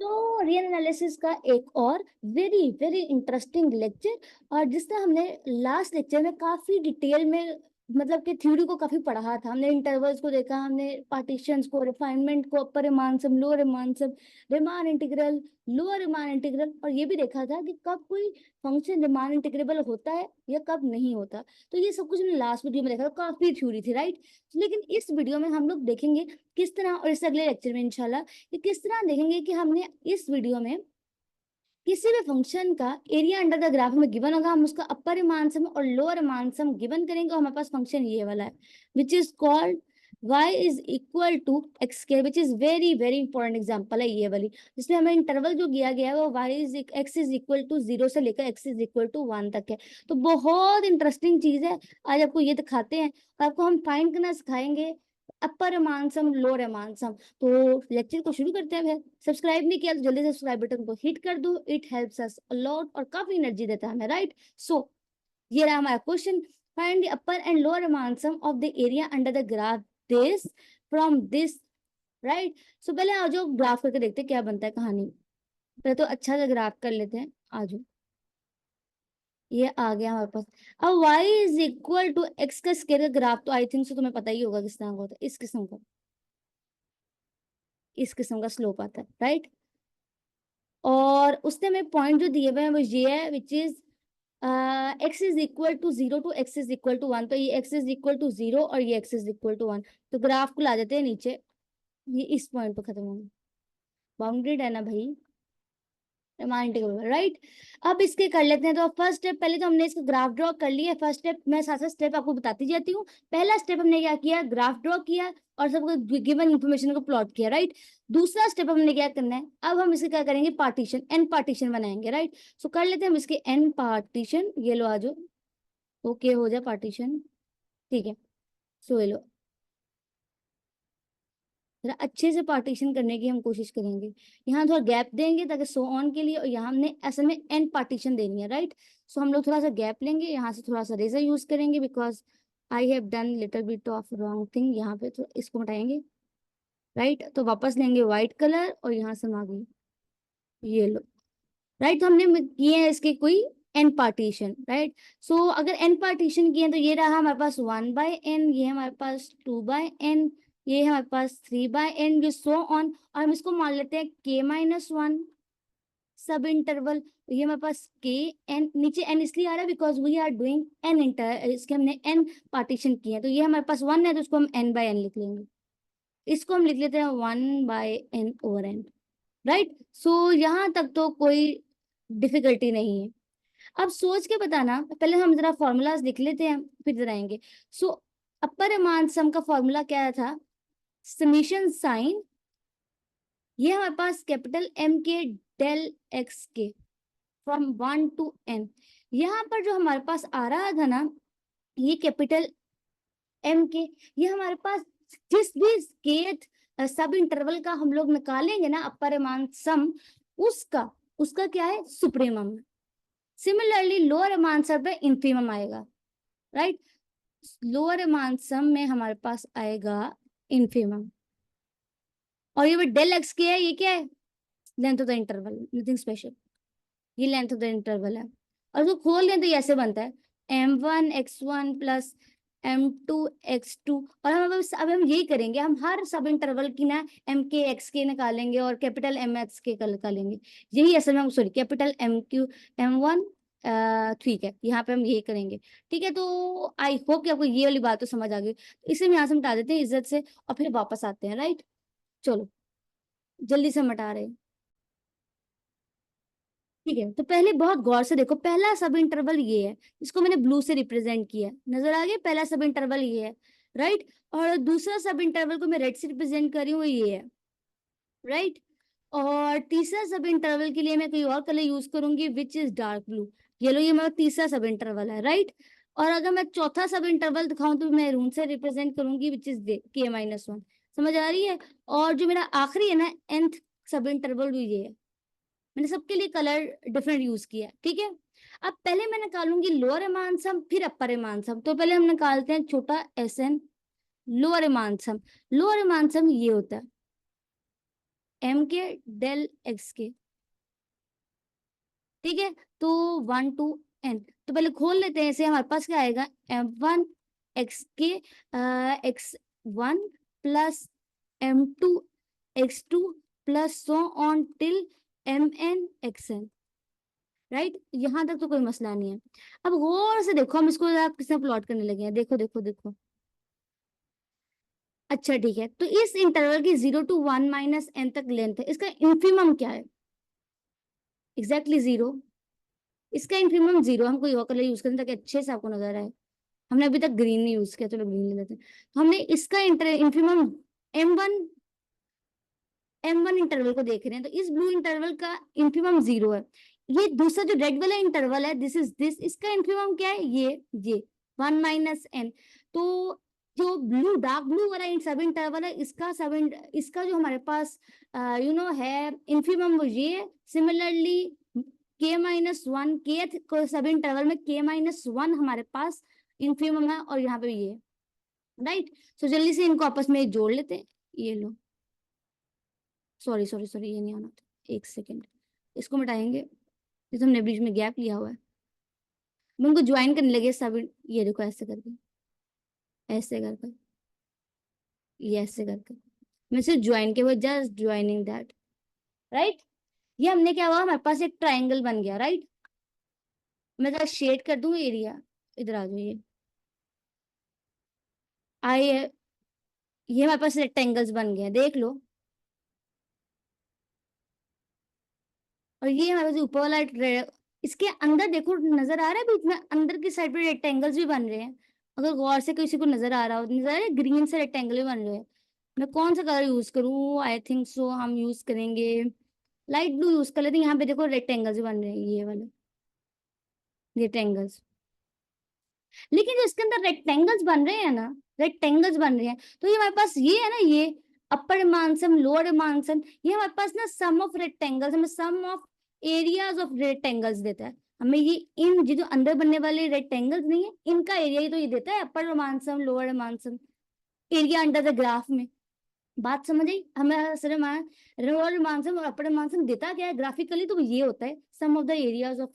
तो real analysis का एक और वेरी वेरी इंटरेस्टिंग लेक्चर, और जिससे हमने लास्ट लेक्चर में काफी डिटेल में मतलब कि थ्योरी को काफी पढ़ा था। हमने इंटरवल्स को देखा, हमने पार्टीशंस को, रिफाइनमेंट को, upper Riemann sum, lower Riemann sum, Riemann integral, lower Riemann integral, और ये भी देखा था कि कब कोई फंक्शन रिमान इंटीग्रेबल होता है या कब नहीं होता। तो ये सब कुछ हमने लास्ट वीडियो में देखा था, काफी थ्योरी थी, राइट। लेकिन इस वीडियो में हम लोग देखेंगे किस तरह, और इस अगले लेक्चर में इंशाल्लाह कि किस तरह देखेंगे कि हमने इस वीडियो में किसी भी फंक्शन का एरिया अंडर द ग्राफ में गिवन होगा, हम उसका अपर मान सम और लोअर मान सम गिवन करेंगे, और हमारे पास फंक्शन ये वाला है which is called y is equal to x square, which is very very important example है ये वाली, जिसमें हमें इंटरवल जो दिया गया है वो y is x is equal to 0 से लेकर x इज इक्वल टू 1 तक है। तो बहुत इंटरेस्टिंग चीज है, आज आपको ये दिखाते हैं और आपको हम फाइंड करना सिखाएंगे अपर मान सम, लोअर मान सम। तो लेक्चर को शुरू करते हैं। फिर सब्सक्राइब नहीं किया तो जल्दी से सब्सक्राइब बटन को हिट कर दो, it helps us a lot और काफी एनर्जी देता है हमें, राइट। सो ये रहा हमारा question, find the upper and lower Riemann sum of the area under the graph this from this, right. So पहले आ जाओ ग्राफ करके देखते हैं क्या बनता है कहानी। पहले तो अच्छा सा ग्राफ कर लेते हैं, आ जाओ। ये आ गया हमारे पास। अब y is equal to x का स्क्वायर का ग्राफ तो आई थिंक सो तुम्हें पता ही होगा किस तरह का होता है, इस किस्म का, इस किस्म का स्लोप आता है, राइट। और उसने हमें पॉइंट जो दिए हुए हैं वो ये है which is x is equal to 0 to x is equal to 1। तो ये x इज इक्वल टू 0 और ये x इज इक्वल टू 1। तो ग्राफ को ला देते हैं नीचे, ये इस पॉइंट पर खत्म होगा, बाउंडेड है ना भाई, राइट। अब इसके कर लेते हैं। तो फर्स्ट स्टेप, पहले तो हमने इसका ग्राफ ड्रॉ कर लिया। फर्स्ट स्टेप मैं साथ साथ स्टेप आपको बताती जाती हूँ। पहला स्टेप हमने क्या किया, ग्राफ ड्रॉ किया और सबको गिवन इंफॉर्मेशन को प्लॉट किया, राइट। दूसरा स्टेप हमने क्या करना है, अब हम इसके क्या करेंगे, पार्टीशन, एन पार्टीशन बनाएंगे, राइट। सो कर लेते हैं हम इसके एन पार्टीशन। ये लो आ जाओ, ओके हो जाए पार्टीशन, ठीक है। सो ये लो, जरा अच्छे से पार्टीशन करने की हम कोशिश करेंगे। यहाँ थोड़ा गैप देंगे ताकि सो ऑन के लिए, और यहाँ हमने असल में एन पार्टीशन देनी है, राइट। सो हम लोग थोड़ा सा गैप लेंगे, यहाँ से थोड़ा सा रेजर यूज करेंगे because I have done little bit of wrong thing. यहाँ पे तो इसको हटाएंगे, राइट। तो वापस लेंगे व्हाइट कलर और यहाँ से हम आ गए, ये लो, राइट। तो हमने किए हैं इसके कोई एन पार्टीशन, राइट। सो अगर एन पार्टीशन किए तो ये रहा हमारे पास 1/n, ये हमारे पास 2/n, ये हमारे पास 3/n, जो सो ऑन। और हम इसको मान लेते हैं k-1 सब इंटरवल। ये हमारे पास के एन, नीचे एन इसलिए आ रहा है because we are doing an inter, इसके हमने एन पार्टीशन किए हैं। तो ये हमारे पास 1 है तो उसको हम n/n लिख लेंगे, इसको हम लिख लेते हैं 1/n/n, राइट। सो यहाँ तक तो कोई डिफिकल्टी नहीं है। अब सोच के बताना, पहले हम जरा फॉर्मूलाज लिख लेते हैं फिर जरा आएंगे। सो अपर मान सम का फॉर्मूला क्या था, समीशन साइन, ये हमारे पास कैपिटल एम के डेल एक्स के फ्रॉम 1 टू n। यहाँ पर जो हमारे पास आ रहा था ना, ये कैपिटल एम के, ये हमारे पास जिस भी kth सब इंटरवल का हम लोग निकालेंगे ना अपर मान सम, उसका उसका क्या है, सुप्रीमम। सिमिलरली लोअर मान सम पे इंफीमम आएगा, राइट। लोअर मान सम में हमारे पास आएगा इंफीमम। और ये डेल एक्स के है, ये क्या है, length of the interval, nothing special, ये लेंथ ऑफ द इंटरवल है। और उसको खोल दें तो ये ऐसे बनता है m1x1 प्लस m2x2। और हम अब हम यही करेंगे, हम हर सब इंटरवल की ना एम के एक्स के निकालेंगे और कैपिटल एम एक्स के निकालेंगे। यही असल में, sorry, capital M Q m1, ठीक है, यहाँ पे हम यही करेंगे, ठीक है। तो आई होप कि आपको ये वाली बात तो समझ आ गई। इसे हम यहाँ से मिटा देते हैं इज्जत से और फिर वापस आते हैं, राइट। चलो जल्दी से मिटा रहे हैं, ठीक है। तो पहले बहुत गौर से देखो, पहला सब इंटरवल ये है, इसको मैंने ब्लू से रिप्रेजेंट किया, नजर आ गया, पहला सब इंटरवल ये है, राइट। और दूसरा सब इंटरवल को मैं रेड से रिप्रेजेंट कर रही हूँ, ये है, राइट। और तीसरा सब इंटरवल के लिए मैं कोई और कलर यूज करूंगी विच इज डार्क ब्लू, ये लो, ये मेरा तीसरा सब इंटरवल है, राइट। और अगर मैं चौथा सब इंटरवल दिखाऊं तो मैं रून से रिप्रेजेंट करूंगी विच इज k-1। समझ आ रही है। और जो मेरा आखिरी है ना, nth सब इंटरवल, भी ये है। मैंने सबके लिए कलर डिफरेंट यूज किया, ठीक है। अब पहले मैं निकालूंगी लोअर मान सम फिर अपर मान सम। तो पहले हम निकालते हैं छोटा S N lower Riemann sum. Lower Riemann सम ये होता है, m के डेल x के, ठीक है। तो 1 to n, तो पहले खोल लेते हैं इसे, हमारे पास क्या आएगा, m1 x के x1 plus m2 x2 plus so on till mn xn, right. यहां तक तो कोई मसला नहीं है। अब गौर से देखो, हम इसको आप किस तरह प्लॉट करने लगे हैं, देखो देखो देखो। अच्छा ठीक है, तो इस इंटरवल की 0 to 1 माइनस एन तक लेंथ है, इसका इंफिमम क्या है, एग्जैक्टली जीरो। इसका इंफिमम जीरो, हम कोई और कलर यूज करें ताकि अच्छे से आपको नजर आए। हमने अभी तक ग्रीन नहीं यूज किया, चलो ग्रीन ले लेते हैं। तो हमने इसका इंफिमम m1 इंटरवल को देख रहे हैं, तो इस ब्लू इंटरवल का इंफिमम जीरो है। ये दूसरा जो रेड वाला इंटरवल है, दिस इज दिस, इसका इंफिमम क्या है, ये 1 माइनस एन। तो जो ब्लू डार्क ब्लू वाला सब इंटरवल है, इसका जो हमारे पास है इंफिमम, वो ये। सिमिलरली k माइनस वन, के सब इंटरवल में k-1 हमारे पास इंफिमम है, और यहाँ पे ये, राइट। तो जल्दी से इनको आपस में जोड़ लेते हैं, ये लो, सॉरी सॉरी सॉरी, ये नहीं आना था, एक सेकेंड, इसको मिटाएंगे, जैसे हमने बीच में गैप लिया हुआ है। मैं उनको ज्वाइन करने लगे सब, ये देखो ऐसे करके, ऐसे करके, ये ऐसे करके, मैं सिर्फ ज्वाइन के, वो जस्ट ज्वाइनिंग दैट, राइट। ये हमने क्या हुआ, हमारे पास एक ट्राइंगल बन गया, राइट। मैं जरा शेड कर दूं एरिया, इधर आ जाओ, आई ये हमारे पास रेक्टेंगल्स बन गए, देख लो। और ये हमारे पास ऊपर वाला इसके अंदर देखो, नजर आ रहा है बीच में, अंदर की साइड पे रेक्टेंगल्स भी बन रहे हैं। अगर गौर से किसी को नजर आ रहा हो, नजर आ रहा है, ग्रीन से रेक्टेंगल भी बन रहे हैं। मैं कौन सा कलर यूज करूँ, आई थिंक सो हम यूज करेंगे लाइट ब्लू यूज कर लेते हैं। यहाँ पे देखो रेक्टेंगल्स भी बन रहे हैं, ये वाले रेक्टेंगल्स। लेकिन जो इसके अंदर रेक्टेंगल्स बन रहे हैं ना, रेक्टेंगल्स बन रहे हैं, तो ये हमारे पास ये है ना, ये अपर मानसम लोअर मानसम, ये हमारे पास ना सम ऑफ रेक्टेंगल्स, हमें सम ऑफ एरियाज ऑफ रेक्टेंगल्स देता है। हमें ये जो अंदर बनने वाले रेक्टेंगल्स नहीं है, इनका एरिया ही तो ये देता है, upper Riemann sum lower Riemann sum, area under the graph में। बात समझ आई हमें, सर लोअर मानसम और अपर मानसम देता क्या है ग्राफिकली, तो ये होता है sum of the areas of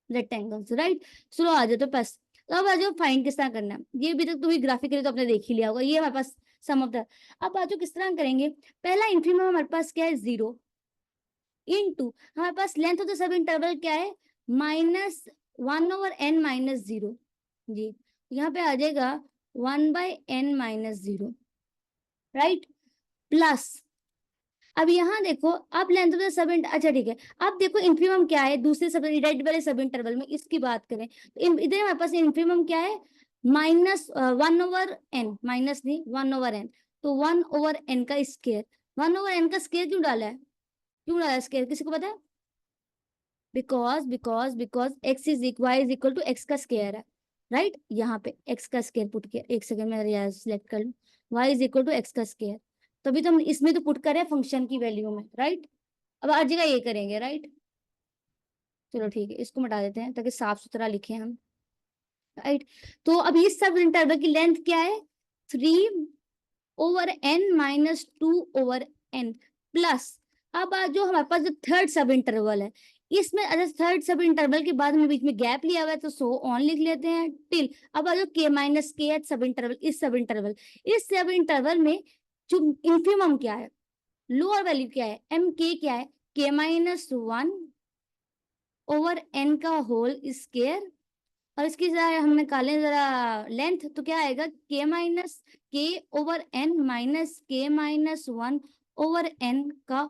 rectangles, right. चलो आ जाओ, तो बस, तो अब आ जाओ फाइंड किस तरह करना है। ये भी तक तो ग्राफिकली तो आपने देख ही लिया होगा, ये हमारे पास सम ऑफ द। अब आ जाओ किस तरह करेंगे। पहला इंफिमम हमारे पास क्या है, 0 इनटू हमारे पास length of the sub interval क्या है, -1/n-0 जी। यहाँ पे आ जाएगा 1/n-0, राइट, प्लस। अब यहाँ देखो, अब लेंथ ऑफ द सब अच्छा ठीक है, अब देखो इंफिमम क्या है दूसरे सब रेड वाले सब इंटरवल में, इसकी बात करें तो इधर हमारे पास इंफिमम क्या है, -1/n, माइनस नहीं 1/n, तो 1/n का स्केयर। 1/n का स्केयर क्यों डाला स्केयर, किसी को पता है? Because x is equal to x का स्केयर है, राइट। यहाँ पे x का स्केयर पुट किया, एक सेकंड में सिलेक्ट कर लूँ, y is equal to x का स्केयर, तभी तो हम इसमें तो पुट करें फंक्शन की वैल्यू में, राइट। अब हर जगह ये करेंगे, राइट। चलो ठीक है, इसको मिटा देते हैं ताकि साफ सुथरा लिखे हम, राइट। तो अब इस सब इंटरवल की लेंथ क्या है, 3/n-2/n प्लस। अब जो हमारे पास जो थर्ड सब इंटरवल है, इसमें अगर थर्ड सब इंटरवल के बाद में बीच में गैप लिया हुआ है, तो सो ऑन लिख लेते हैं टिल। अब जो k-k सब इंटरवल, इस सब इंटरवल में जो इंफिमम क्या है, लोअर वैल्यू क्या है, mk क्या है, k-1/n का होल स्केयर। और इसकी जरा हम निकालें जरा लेंथ, तो क्या आएगा, k/(n-k/(1/n) का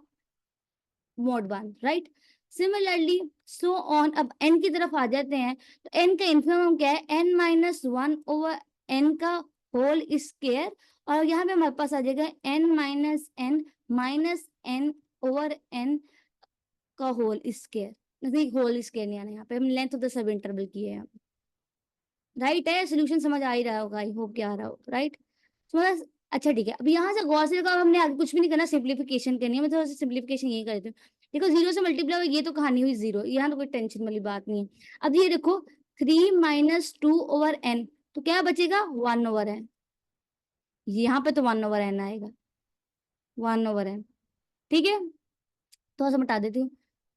mod 1, right. Similarly so on, अब n की तरफ आ जाते हैं, तो n का इंफिमम क्या है, n-1/n का होल स्केयर। और यहाँ पे हमारे पास आ जाएगा n-n-n/n का होल स्केयर। नहीं, होल स्केयर नहीं आना, यहाँ पे हम length of the sub interval किए हैं, राइट है। सोल्यूशन समझ आ ही रहा होगा, आई होप क्या आ रहा होगा, राइट। समझ, अच्छा ठीक है। अब यहाँ से गौर से देखो, अब हमने आगे कुछ भी नहीं करना, सिंप्लीफिकेशन करनी है। मैं थोड़ा सा सिंप्लीफिकेशन यही कर देती हूँ। देखो 0 से मल्टीप्लाई हुई, ये तो कहानी हुई 0, यहाँ तो कोई टेंशन वाली बात नहीं है। अब ये देखो 3-2/n, तो क्या बचेगा, 1/n। यहाँ पे तो 1/n आएगा, 1/n, ठीक है, थोड़ा सा मिटा देती हूँ,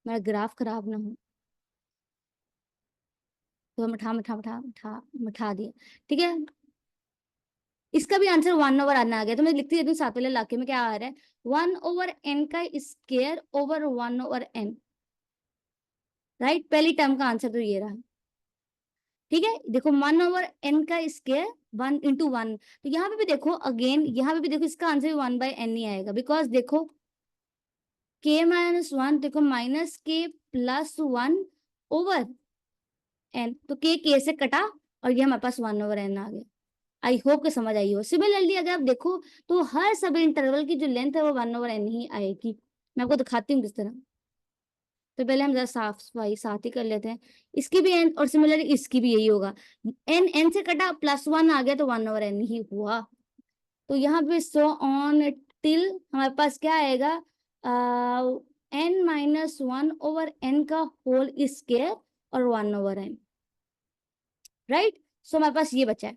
मेरा ग्राफ खराब ना हो। तो मिठा मिठा मिठा मिठा मिठा दिया। ठीक है, इसका भी आंसर 1 ओवर आना आ गया, तो मैं लिखती रहती हूँ साथ वाले इलाके में क्या आ रहा है, 1/n का स्क्वायर ओवर 1/n, राइट। पहली टर्म का आंसर तो ये रहा। ठीक है, देखो 1/n का स्क्वायर 1 × 1, तो यहाँ पे भी देखो अगेन, यहाँ पे भी देखो इसका आंसर 1/n ही आएगा, बिकॉज देखो k-1, देखो -k+1/n, तो k से कटा और ये हमारे पास 1/n आ गया। आई होप कि समझ आई हो। सिमिलरली अगर आप देखो तो हर सब इंटरवल की जो लेंथ है वो 1/n ही आएगी। मैं आपको दिखाती हूँ किस तरह। तो पहले हम जरा साफ सफाई साथ ही कर लेते हैं, इसकी भी एन और सिमिलरली इसकी भी यही होगा, एन से कटा +1 आ गया तो 1/n ही हुआ। तो यहाँ पे सो ऑन टिल हमारे पास क्या आएगा, n-1/n का होल स्क्वायर और 1/n, राइट। सो हमारे पास ये बचा है।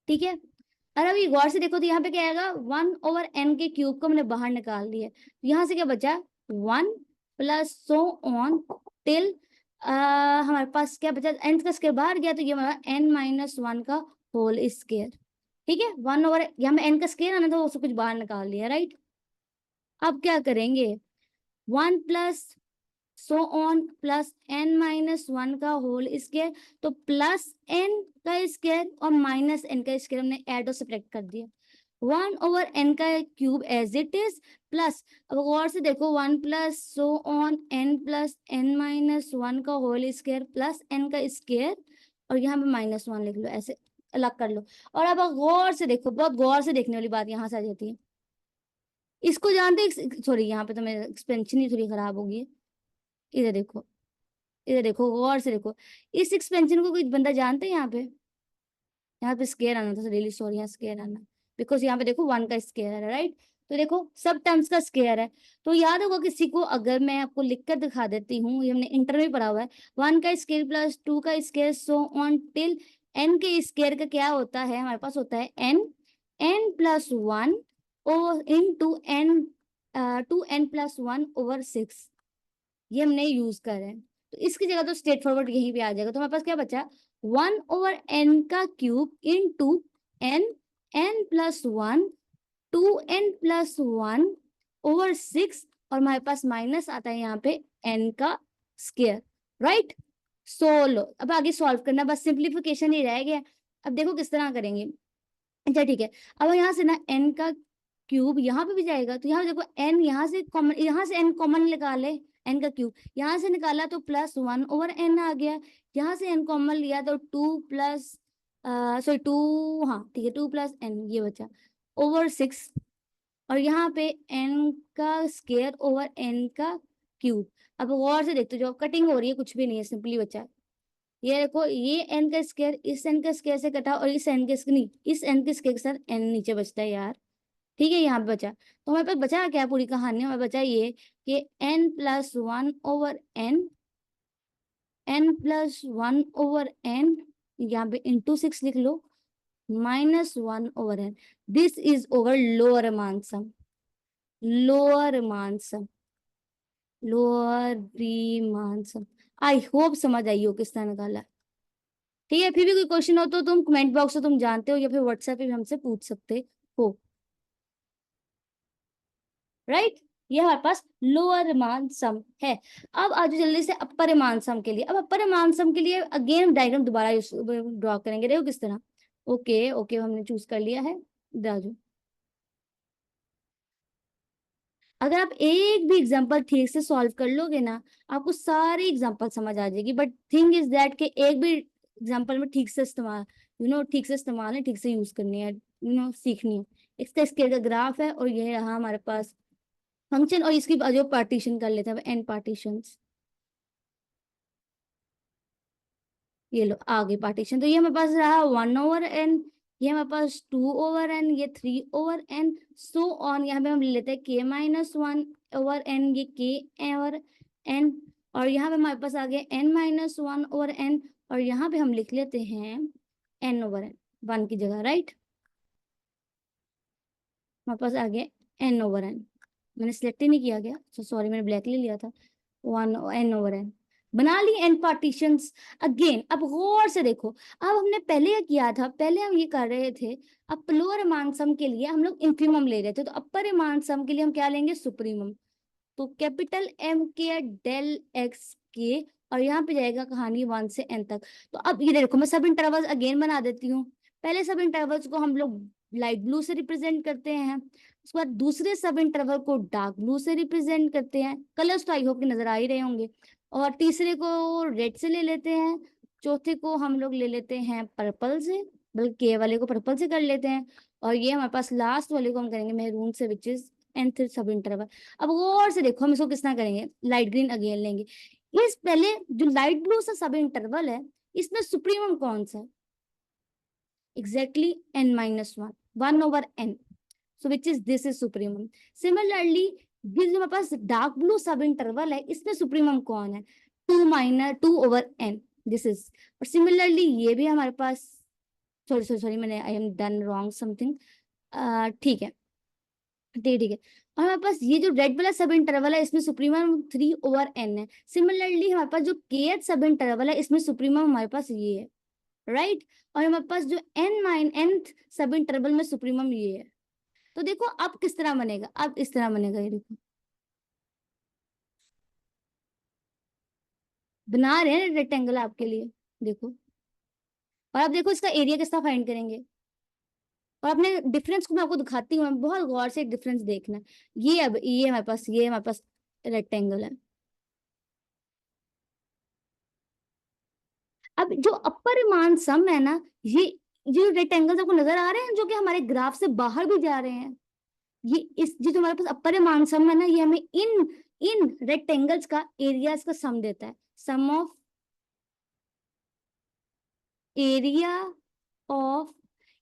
ठीक है, और अब ये गौर से देखो तो यहाँ पे क्या आएगा, 1/n के क्यूब को हमने बाहर निकाल दिया, यहाँ से क्या बचा, 1 प्लस सो ऑन टिल हमारे पास क्या बचा, n का स्क्वायर बाहर गया तो ये हमारा n-1 का होल स्क्वायर। ठीक है, 1/, यहाँ में n का स्क्वायर आना था, वो सब कुछ बाहर निकाल दिया, राइट। अब क्या करेंगे, 1 plus so on plus n-1 का होल स्क्वायर, तो प्लस n का स्क्वायर और माइनस n का स्क्वायर हमने ऐड और सब्ट्रैक्ट कर दिया, 1/n का cube as it is plus, अब गौर से देखो 1 plus so on n plus n-1 का होल स्क्वायर प्लस n का स्क्वायर और यहाँ पे -1 लिख लो, ऐसे अलग कर लो। और अब गौर से देखो, बहुत गौर से देखने वाली बात यहाँ से आ जाती है, इसको जानते, सॉरी यहाँ पे तो मेरा एक्सपेंशन ही थोड़ी खराब होगी, इधर देखो, इधर देखो गौर से देखो, इस एक्सपेंशन को कोई बंदा जानते हैं यहाँ पे स्केयर आना था, रियली सॉरी, यहाँ स्केयर आना, बिकॉज यहाँ पे देखो 1 का स्केयर है, राइट। तो देखो सब टर्म्स का स्केयर है, तो याद होगा किसी को, अगर मैं आपको लिखकर दिखा देती हूँ, ये हमने इंटर में पढ़ा हुआ है, 1 का स्केयर प्लस 2 का square so on till n के स्केयर का क्या होता है, हमारे पास होता है n+1 over into n 2n+1/6, ये हमने यूज कर रहे हैं। तो इसकी जगह तो स्ट्रेट फॉरवर्ड यहीं पे आ जाएगा, तो हमारे पास क्या बचा, 1/n का क्यूब इनटू n+1 2n+1/6 और हमारे पास माइनस आता है यहाँ पे n का स्क्वायर, राइट। लो अब आगे सॉल्व करना, बस सिंप्लीफिकेशन ही रह गया। अब देखो किस तरह करेंगे। अच्छा ठीक है, अब यहाँ से ना n का क्यूब यहाँ पे भी जाएगा, तो यहाँ देखो n यहाँ से कॉमन, यहाँ से n कॉमन निकाले, n का क्यूब यहाँ से निकाला तो +1/n आ गया, यहाँ से n कॉमन लिया तो 2 प्लस सॉरी 2, हाँ ठीक है 2 + n ये बचा ओवर 6, और यहाँ पे n का स्क्वायर ओवर n का क्यूब। अब गौर से देखते जो कटिंग हो रही है, कुछ भी नहीं है, सिंपली बचा ये देखो, ये n का स्क्वायर इस n का स्क्वायर से कटा और इस n के नहीं, इस n के स्क्वायर के साथ n नीचे बचता है यार। ठीक है, यहाँ पे बचा, तो हमारे पास बचा क्या, पूरी कहानी हमें बचा ये कि n+1/n, n+1/n, यहाँ पे इंटू 6 लिख लो, -1/n, this is over lower Riemann sum, lower Riemann sum, lower Riemann sum. I hope समझ आई हो किस तरह निकाला। ठीक है, फिर भी कोई क्वेश्चन हो तो तुम कमेंट बॉक्स से तुम जानते हो या फिर व्हाट्सएप पे भी हमसे पूछ सकते हो, राइट। ये हमारे पास लोअर मान सम है। अब आज जल्दी से अपर मान सम के लिए, अब अपर मान सम के लिए अगेन डायग्राम दोबारा ड्रॉ करेंगे, देखो किस तरह। ओके ओके, हमने चूज कर लिया है, राजू। अगर आप एक भी एग्जांपल ठीक से सॉल्व कर लोगे ना, आपको सारी एग्जांपल समझ आ जाएगी, बट थिंग इज दैट कि एक भी एग्जांपल में ठीक से इस्तेमाल, ठीक से इस्तेमाल है, ठीक से यूज करनी है, सीखनी है। इसका स्केल का ग्राफ है और ये रहा हमारे पास फंक्शन, और इसकी जो पार्टीशन कर लेते हैं एन पार्टीशंस, ये लो आगे पार्टीशन, तो ये हमारे पास रहा 1/n, ये हमारे पास 2/n, ये 3/n, सो ऑन। यहाँ पे हम ले लेते हैं k-1/n, ये k/n, और यहाँ पे हमारे पास आ गया n-1/n, और यहाँ पे हम लिख लेते हैं n/n, 1 की जगह, राइट। हमारे पास आ गया n/n, मैंने सिलेक्ट ही नहीं किया गया, सो सॉरी, मैंने ब्लैक ले लिया था। 1 n/n बना ली n पार्टीशंस। अगेन अब गौर से देखो, अब हमने पहले क्या किया था, पहले हम ये कर रहे थे, अब लोअर मान सम के लिए हम लोग इंफीमम ले रहे थे, तो अपर मान सम के लिए हम क्या लेंगे, सुप्रीमम। तो कैपिटल M के डेल x के, और यहाँ पे जाएगा कहानी 1 से n तक। तो अब ये देखो, मैं सब इंटरवल्स अगेन बना देती हूँ। पहले सब इंटरवल्स को हम लोग लाइट ब्लू से रिप्रेजेंट करते हैं, उसके बाद दूसरे सब इंटरवल को डार्क ब्लू से रिप्रेजेंट करते हैं, कलर्स तो आई होप कि नजर आ ही रहे होंगे, और तीसरे को रेड से ले लेते हैं, चौथे को हम लोग ले लेते हैं पर्पल से, बल्कि के वाले को पर्पल से कर लेते हैं, और ये हमारे पास लास्ट वाले को हम करेंगे मैरून से, विच इज nth सब इंटरवल। अब गौर से देखो, हम इसको किस तरह करेंगे, लाइट ग्रीन अगेन लेंगे। इस पहले जो लाइट ब्लू सा सब इंटरवल है, इसमें सुप्रीमम कौन सा है, exactly n-1, 1/n, so which is this is supremum. Similarly, ये जो हमारे पास डार्क ब्लू सब इंटरवल है, इसमें सुप्रीमम कौन है, 2/n, दिस इज। और सिमिलरली ये भी हमारे पास, सॉरी सॉरी सॉरी, मैंने I am done wrong something, ठीक है ठीक है। और हमारे पास ये जो रेड वाला सब इंटरवल है, इसमें सुप्रीमम 3/n है। सिमिलरली हमारे पास जो kth सब इंटरवल है, इसमें सुप्रीमम हमारे पास ये है, राइट। और हमारे पास जो nth सब इंटरवल में सुप्रीमम ये है। तो देखो अब किस तरह बनेगा, अब इस तरह बनेगा, ये देखो बना रहे हैं रेक्टेंगल आपके लिए, देखो। और अब देखो इसका एरिया किस तरह फाइंड करेंगे, और अपने डिफरेंस को मैं आपको दिखाती हूँ, बहुत गौर से एक डिफरेंस देखना। ये अब ये हमारे पास रेक्टेंगल है। अब जो अपर मान सम है ना, ये रेक्टेंगल्स आपको नजर आ रहे हैं, जो कि हमारे ग्राफ से बाहर भी जा रहे हैं, ये इस जो हमारे पास अपर मान सम है ना, ये हमें इन इन रेक्टेंगल्स का एरियाज का सम देता है, सम ऑफ एरिया ऑफ,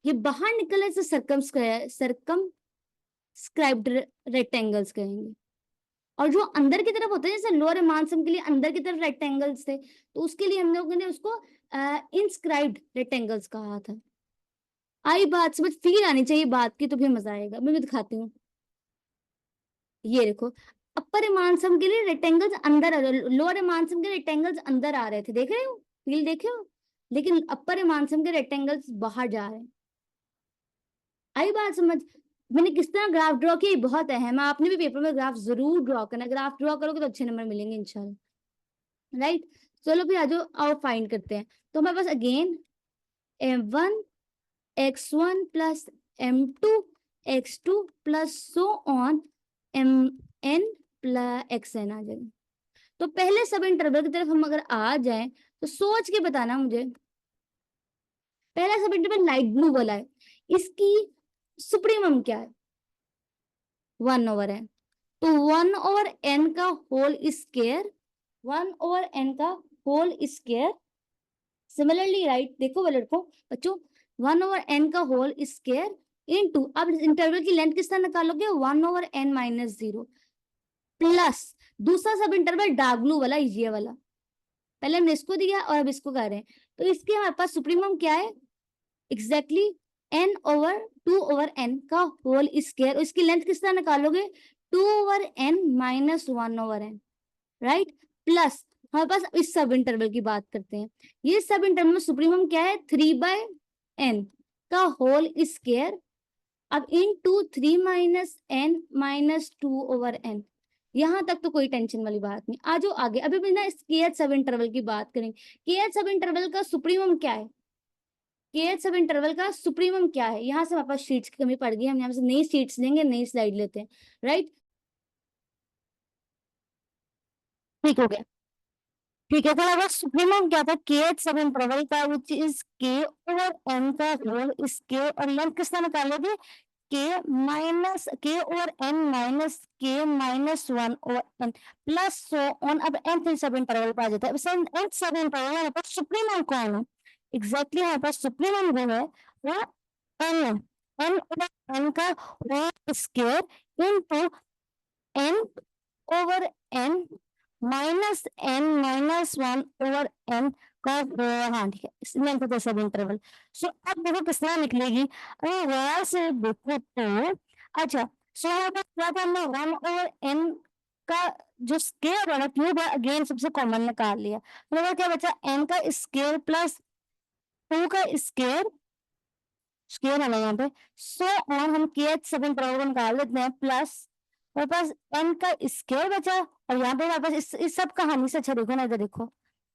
ये बाहर निकले तो सर्कमस्क्राइब्ड रेक्टेंगल्स कहेंगे। और जो अंदर की तरफ होते हैं, जैसे लोअर मानसम के लिए अंदर की तरफ रेक्टेंगल्स थे, तो उसके लिए हम लोगों ने उसको इंस्क्राइब्ड रेक्टेंगल्स कहा था। आई बात समझ, फील आनी चाहिए बात की, तो फिर मजा आएगा। मैं भी दिखाती हूँ, ये देखो, अपर मानसम के लिए रेक्टेंगल्स अंदर, लोअर मानसम के रेक्टेंगल्स अंदर आ रहे थे, देख रहे हो, फील देखे हो, लेकिन अपर मानसम के रेक्टेंगल्स बाहर जा रहे हैं। आई बात समझ। मैंने किस तरह ग्राफ ड्रॉ किया, बहुत अहम है, आपने भी पेपर में ग्राफ जरूर ड्रॉ करना, ग्राफ ड्रॉ करोगे तो अच्छे नंबर मिलेंगे इंशाल्लाह, राइट। चलो फिर आज आओ फाइंड करते हैं। तो हमारे पास again m1 x1 plus m2 x2 plus so on mn plus xn आ जाएगा। तो पहले सब इंटरवल की तरफ हम अगर आ जाएं, तो सोच के बताना मुझे, पहला सब इंटरवल लाइट ब्लू वाला है, इसकी सुप्रीमम क्या है, 1/n। तो 1/n का होल स्क्वायर, 1/n का होल स्क्वायर। सिमिलरली राइट, देखो वो लड़कों बच्चों, 1/n का होल स्क्वायर इनटू, अब इंटरवल की लेंथ किस तरह निकालोगे, 1/n-0 प्लस दूसरा सब इंटरवल डार्क ब्लू वाला, ये वाला, पहले हमने इसको दिया और अब इसको कर रहे हैं। तो इसके हमारे पास सुप्रीमम क्या है, एग्जैक्टली n/2/n का होल स्क्वायर। इसकी लेंथ किस तरह निकालोगे, 2/n-1/n, राइट। प्लस हमारे पास इस सब इंटरवल की बात करते हैं, ये सब इंटरवल में सुप्रीमम क्या है, 3/n का होल स्क्वायर। अब इनटू 3-n-2/n, यहां तक तो कोई टेंशन वाली बात नहीं। आ जाओ आगे, अभी भी ना इस kth सब इंटरवल की बात करेंगे। kth सब इंटरवल का सुप्रीमम क्या है, kth सब इंटरवल का सुप्रीमम क्या है, यहाँ से हमारे पास शीट्स की कमी पड़ गई, हम यहाँ से नई शीट्स लेंगे, नई स्लाइड लेते हैं, राइट। ठीक हो गया, ठीक है। तो हमारा सुप्रीमम क्या था, kth सब इंटरवल का, विच इज k/n का होल स्क्वायर, और लेंथ किस तरह निकालोगे, k-n-k/n-k-1/n प्लस सो ऑन। अब nth सब इंटरवल पर आ जाता है, nth सब इंटरवल हमारे पास सुप्रीमम कौन है, एग्जैक्टली हमारे पास सुप्रीमम जो है वो n है, n/n का whole square into n/n -n-1/n का, हाँ ठीक है, length of the sub interval. So अब देखो किस तरह निकलेगी, अरे गौर से देखो तो, अच्छा सो यहाँ पर क्या था, हमने 1/n का जो स्केयर है ना, क्यूब है, अगेन सबसे कॉमन निकाल लिया। मतलब क्या बचा, n का स्केयर प्लस 2 का स्केयर, स्केयर है ना यहाँ पे। सो ऑन हम kth सेकंड पावर को निकाल लेते हैं, प्लस हमारे पास n का स्केयर बचा। और यहाँ पे हमारे पास इस सब कहानी से अच्छा देखो ना, इधर देखो,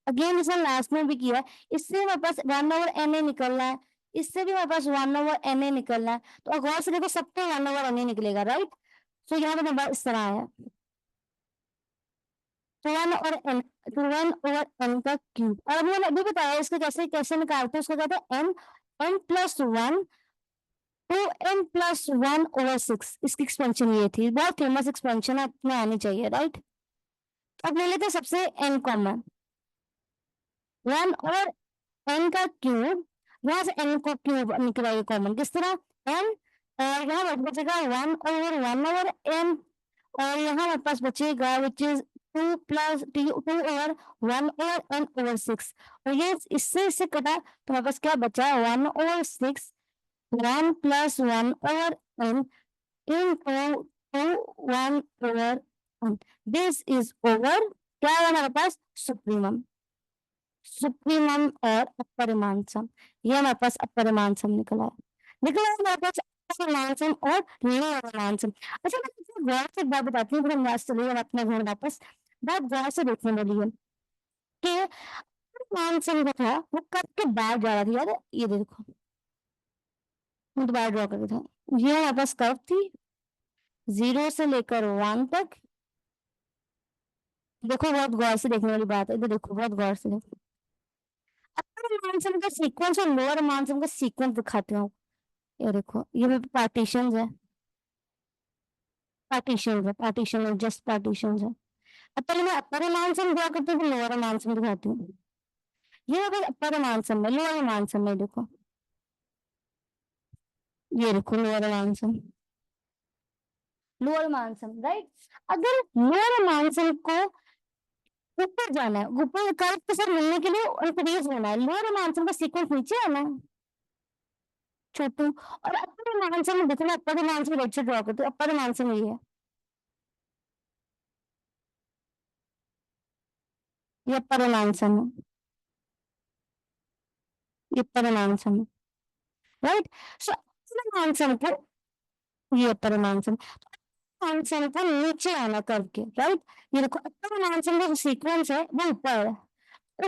अगेन इसने लास्ट में भी किया है, इससे हमारे पास 1/na निकलना है, इससे भी हमारे पास 1/na निकलना है। तो गौर से देखो, सबको 1/na निकलेगा, राइट। सो यहाँ पे नंबर इस तरह आया, तो 1/n का क्यूब। और अभी मैंने अभी बताया इसको कैसे कैसे निकालते हैं, उसको कहते हैं n+1 2n+1/6। इसकी एक्सपेंशन ये थी, बहुत फेमस एक्सपेंशन है, अपने आनी चाहिए, राइट। अब ले लेते हैं सबसे n कॉमन, 1/n का क्यूब, यहाँ से n को क्यूब निकला ये कॉमन, किस तरह, n, और यहाँ बचेगा 1/1/n, और यहाँ हमारे पास बचेगा विच इज 2/1/n/6। और ये इससे कटा, तो हमारे पास क्या बचा, 1/6, 1+1/n into 1/n। This is over, क्या है हमारे पास, सुप्रीमम, सुप्रीमम और अपरिमाण सम। ये हमारे पास अपरिमाण सम निकला है, निकला है हमारे पास अपरिमाण सम और निरवमान सम। अच्छा, मैं आपको गौर से एक बात बताती हूँ, फिर हम वापस चले जाएंगे अपने घर वापस। बात गौर से देखने वाली है कि अपरिमाण सम जो था वो कट के बाहर जा रहा था, याद है, ये देखो, मैं दोबारा ड्रॉ कर देता हूँ। ये हमारे पास कर्व थी 0 से लेकर 1 तक। देखो, बहुत गौर से देखने वाली बात है, इधर देखो, बहुत गौर से देखो। अपर मानसम का सीक्वेंस और लोअर मानसम का सीक्वेंस दिखाती हूँ। ये देखो, ये पार्टीशन है, पार्टीशन है, पार्टीशन है, जस्ट पार्टीशन है। अब पहले मैं अपर मानसम ड्रॉ करती हूँ, फिर लोअर मानसम दिखाती हूँ। ये अगर अपर मानसम है, लोअर मानसम है, देखो, ये देखो लोअर मानसम, लोअर मानसम, राइट। अगर लोअर मानसम को ऊपर जाना है, ऊपर कर्व के साथ मिलने के लिए इंक्रीज होना है, लोअर मानसम का सीक्वेंस नीचे आना है, छोटू। और अपर मानसम में देखो, अपर मानसम रेड से ड्रॉ करती हूँ, अपर मानसम ये है, ये अपर मानसम है, ये अपर मानसम है, राइट। सो अपर मानसम को, ये अपर मानसम, मानसम को नीचे आना करके, राइट। ये देखो, अपर मानसम का सीक्वेंस है वो ऊपर है,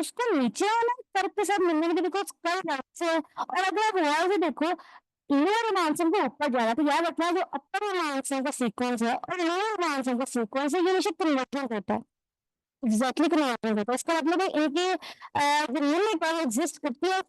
उसको नीचे आना कर्व के साथ मिलने के लिए, बिकॉज कर्व से है। और अगर आप गौर से देखो, लोअर मानसम को ऊपर जाना, तो याद रखना जो अपर मानसम का सीक्वेंस है और लोअर मानसम का सीक्वेंस है, ये हमेशा कन्वर्जेंट होता है, एग्जैक्टली कन्वर्जेंट होता है। इसका मतलब है इनकी जो निम्न पर एग्जिस्ट करती है